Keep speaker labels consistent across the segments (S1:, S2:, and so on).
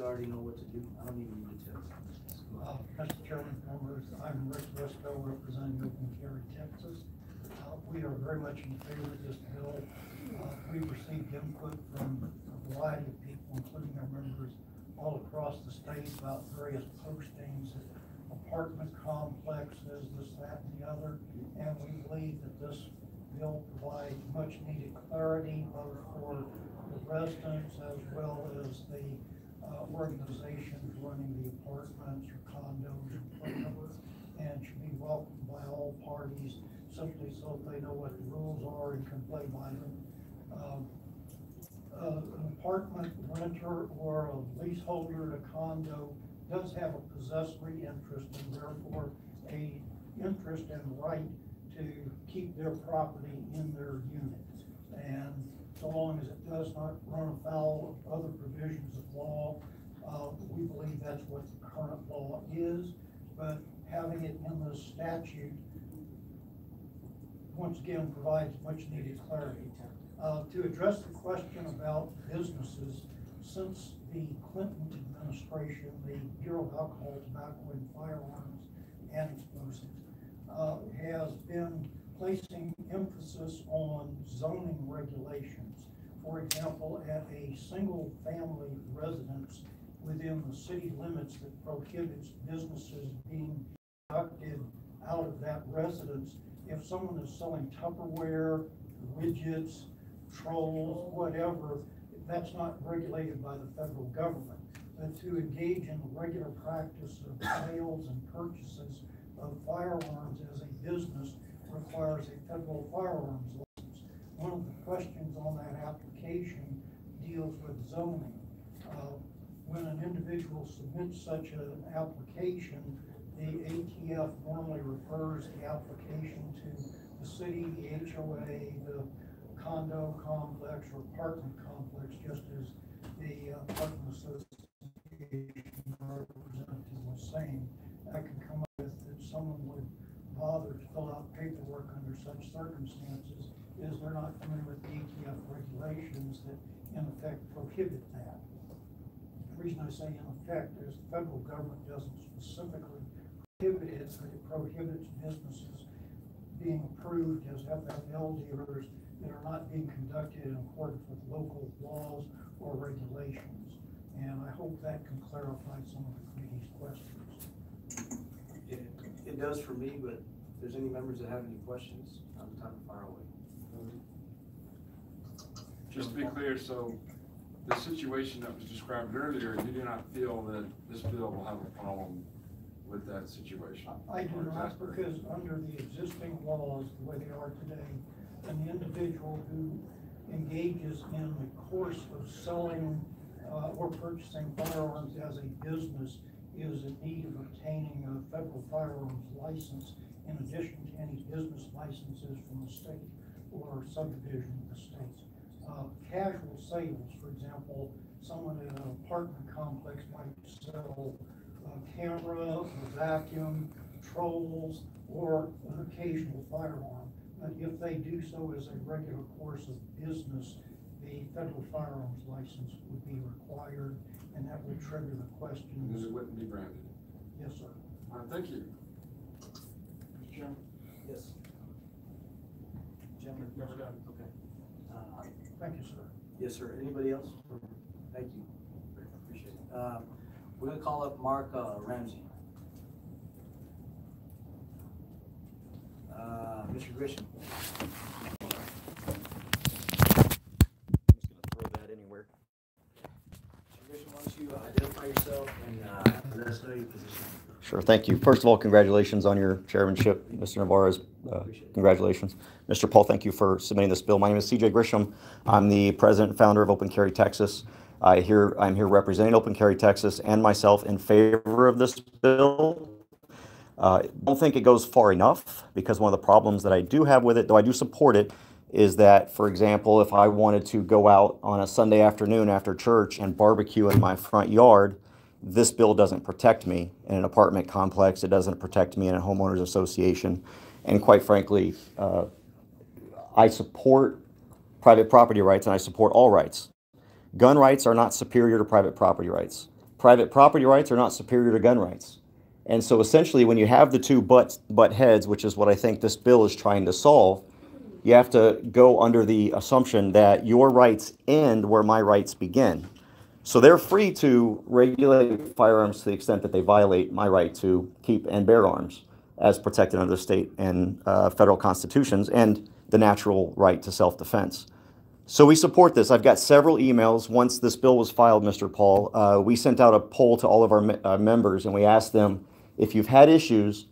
S1: you already know what to do. I don't need any details.
S2: Mr. Chairman, members, I'm Rick Briscoe, representing Open Carry, Texas. We are very much in favor of this bill. We've received input from a variety of people, including our members all across the state, about various postings, apartment complexes, this, that, and the other. And we believe that this bill provides much needed clarity both for the residents as well as the organizations running the apartments or condos or whatever, and should be welcomed by all parties simply so they know what the rules are and can play by them. An apartment renter or a leaseholder at a condo does have a possessory interest and therefore a interest and right to keep their property in their unit. And so long as it does not run afoul of other provisions of law, we believe that's what the current law is. But having it in the statute, once again, provides much needed clarity. To address the question about businesses, since the Clinton administration, the Bureau of Alcohol, Tobacco, and Firearms and Explosives has been placing emphasis on zoning regulations. For example, at a single family residence within the city limits that prohibits businesses being conducted out of that residence, if someone is selling Tupperware, widgets, trolls, whatever, that's not regulated by the federal government. But to engage in the regular practice of sales and purchases of firearms as a business requires a federal firearms license. One of the questions on that application deals with zoning. When an individual submits such an application, the ATF normally refers the application to the city, the HOA, the condo complex or apartment complex, just as the apartment association representative was saying. I can come up with that someone would bother to fill out paperwork under such circumstances is they're not familiar with the ATF regulations that in effect prohibit that. The reason I say in effect is the federal government doesn't specifically prohibit it, but it prohibits businesses being approved as FFL dealers that are not being conducted in accordance with local laws or regulations. And I hope that can clarify some of the committee's questions.
S1: It does for me, but if there's any members that have any questions, I'm time to fire away.
S3: Just to be clear, so the situation that was described earlier, you do not feel that this bill will have a problem with that situation?
S2: I do not, because under the existing laws, the way they are today, an individual who engages in the course of selling or purchasing firearms as a business is in need of obtaining a federal firearms license in addition to any business licenses from the state or subdivision of the state. Casual sales, for example, someone in an apartment complex might sell a camera, a vacuum, trolls, or an occasional firearm. But if they do so as a regular course of business, the federal firearms license would be required, and that would trigger the question.
S3: And it wouldn't be branded?
S2: Yes, sir.
S3: All right, thank you. Mr. Chairman?
S1: Yes. Gentlemen, okay.
S2: Thank you, sir.
S1: Yes, sir. Anybody else? Thank you. Appreciate it. We're going to call up Mark Ramsey. Mr. Grisham.
S4: I'm just going to throw that anywhere.
S1: Mr. Grisham, why don't you identify yourself and let us know your position.
S4: Sure, thank you. First of all, congratulations on your chairmanship, Mr. Navarez. Congratulations. Mr. Paul, thank you for submitting this bill. My name is CJ Grisham. I'm the president and founder of Open Carry Texas. I'm here representing Open Carry Texas and myself in favor of this bill. I don't think it goes far enough, because one of the problems that I do have with it, though I do support it, is that, for example, if I wanted to go out on a Sunday afternoon after church and barbecue in my front yard, this bill doesn't protect me in an apartment complex. It doesn't protect me in a homeowners association. And quite frankly, I support private property rights and I support all rights. Gun rights are not superior to private property rights. private property rights are not superior to gun rights. And so essentially when you have the two butt heads, which is what I think this bill is trying to solve, you have to go under the assumption that your rights end where my rights begin. So they're free to regulate firearms to the extent that they violate my right to keep and bear arms as protected under the state and federal constitutions and the natural right to self-defense. So we support this. I've got several emails. Once this bill was filed, Mr. Paul, we sent out a poll to all of our members, and we asked them, if you've had issues,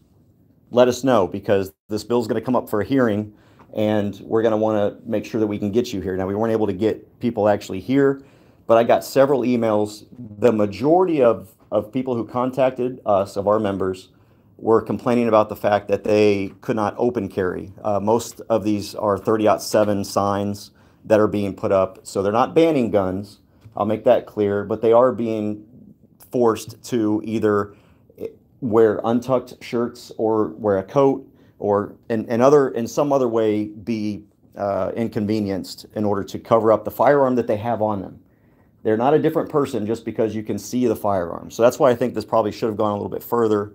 S4: let us know, because this bill is going to come up for a hearing, and we're going to want to make sure that we can get you here. Now, we weren't able to get people actually here, but I got several emails. The majority of people who contacted us, of our members, were complaining about the fact that they could not open carry. Most of these are 30-07 signs that are being put up. So they're not banning guns, I'll make that clear, but they are being forced to either wear untucked shirts or wear a coat or in some other way be inconvenienced in order to cover up the firearm that they have on them. They're not a different person just because you can see the firearm. So that's why I think this probably should have gone a little bit further.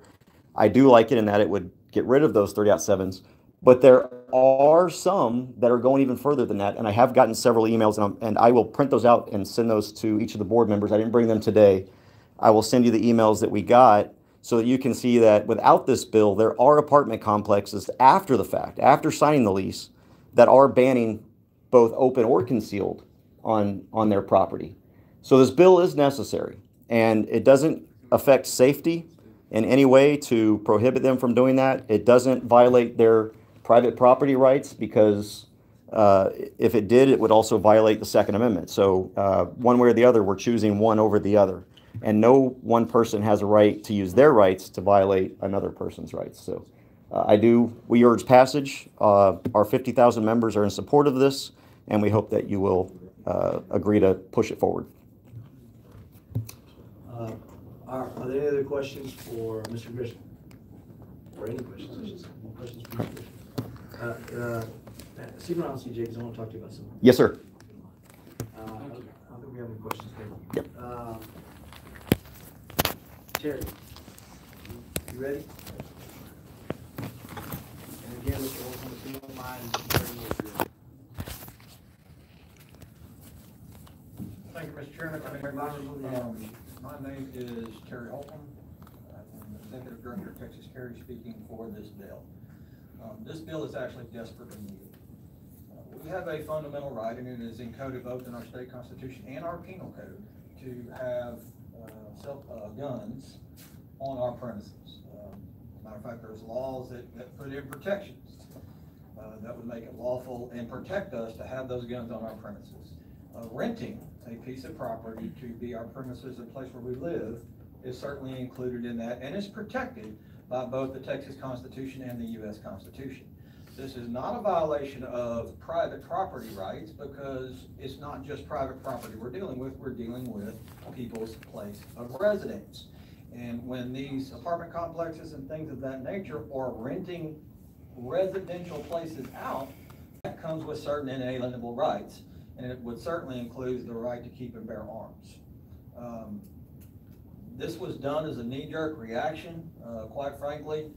S4: I do like it in that it would get rid of those 30-07s, but there are some that are going even further than that, and I have gotten several emails, and I will print those out and send those to each of the board members. I didn't bring them today. I will send you the emails that we got so that you can see that without this bill, there are apartment complexes after the fact, after signing the lease, that are banning both open or concealed on their property. So this bill is necessary, and it doesn't affect safety in any way to prohibit them from doing that. It doesn't violate their private property rights, because if it did, it would also violate the Second Amendment. So one way or the other, we're choosing one over the other. And no one person has a right to use their rights to violate another person's rights. So we urge passage. Our 50,000 members are in support of this, and we hope that you will agree to push it forward.
S1: Are there any other questions for Mr. Grisham? Or any questions? I should say. More questions for Mr. Grisham? Steve around, CJ, because I want to talk to you about something.
S4: Yes, sir.
S1: I don't think we have any questions.
S4: Yep.
S1: Terry, you ready? And again, Mr. Olson, if you don't mind, sharing with you.
S5: Thank you, Mr. Chairman. My name is Terry Holcomb. I'm the Executive Director of Texas Carry, speaking for this bill. This bill is actually desperately needed. We have a fundamental right, and it is encoded both in our state constitution and our penal code, to have guns on our premises. Matter of fact, there's laws that put in protections that would make it lawful and protect us to have those guns on our premises. Renting a piece of property to be our premises, a place where we live, is certainly included in that, and is protected by both the Texas Constitution and the U.S. Constitution. This is not a violation of private property rights, because it's not just private property we're dealing with people's place of residence. And when these apartment complexes and things of that nature are renting residential places out, that comes with certain inalienable rights. And it would certainly include the right to keep and bear arms. This was done as a knee-jerk reaction, quite frankly,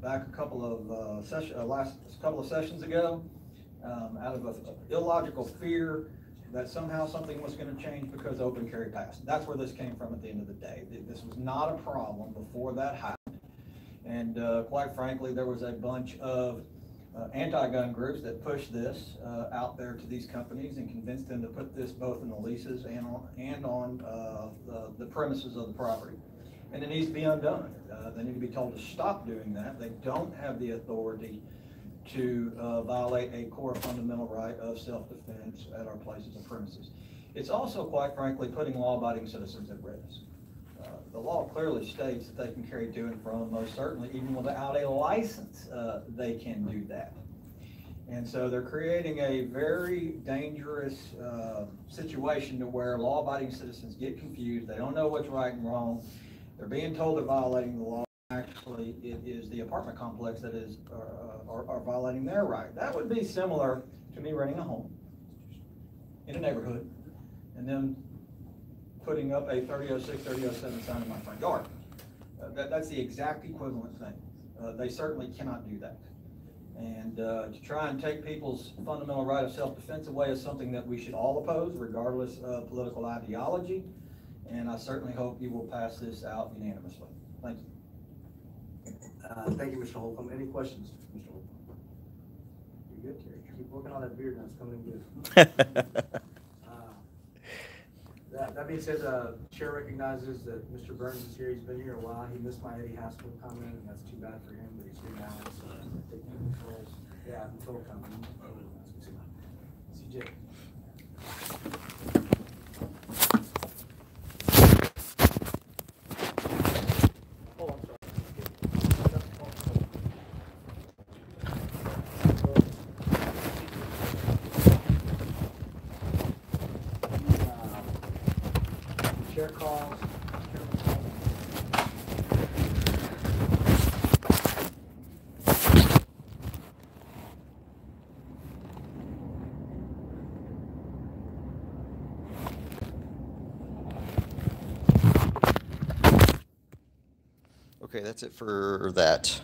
S5: back a couple of sessions ago, out of an illogical fear that somehow something was going to change because open carry passed. That's where this came from at the end of the day. This was not a problem before that happened. And quite frankly, there was a bunch of anti-gun groups that pushed this out there to these companies and convinced them to put this both in the leases and on the premises of the property. And it needs to be undone. They need to be told to stop doing that. They don't have the authority to violate a core fundamental right of self-defense at our places and premises. It's also, quite frankly, putting law-abiding citizens at risk. The law clearly states that they can carry to and from, most certainly, even without a license, they can do that. And so they're creating a very dangerous situation to where law-abiding citizens get confused. They don't know what's right and wrong. They're being told they're violating the law. Actually, it is the apartment complex that is are violating their right. That would be similar to me renting a home in a neighborhood and then putting up a 3006, 3007 sign in my front yard. That's the exact equivalent thing. They certainly cannot do that. And to try and take people's fundamental right of self-defense away is something that we should all oppose, regardless of political ideology. And I certainly hope you will pass this out unanimously. Thank you.
S1: Thank you, Mr. Holcomb. Any questions, Mr. Holcomb? You're good, Terry. Keep working on that beard now. It's coming in good. That being said, Chair recognizes that Mr. Burns is here. He's been here a while. He missed my Eddie Haskell comment, and that's too bad for him, but he's here now. So taking control. Yeah, control comment. CJ. Oh, I'm sorry. Chair calls.
S4: Okay, that's it for that.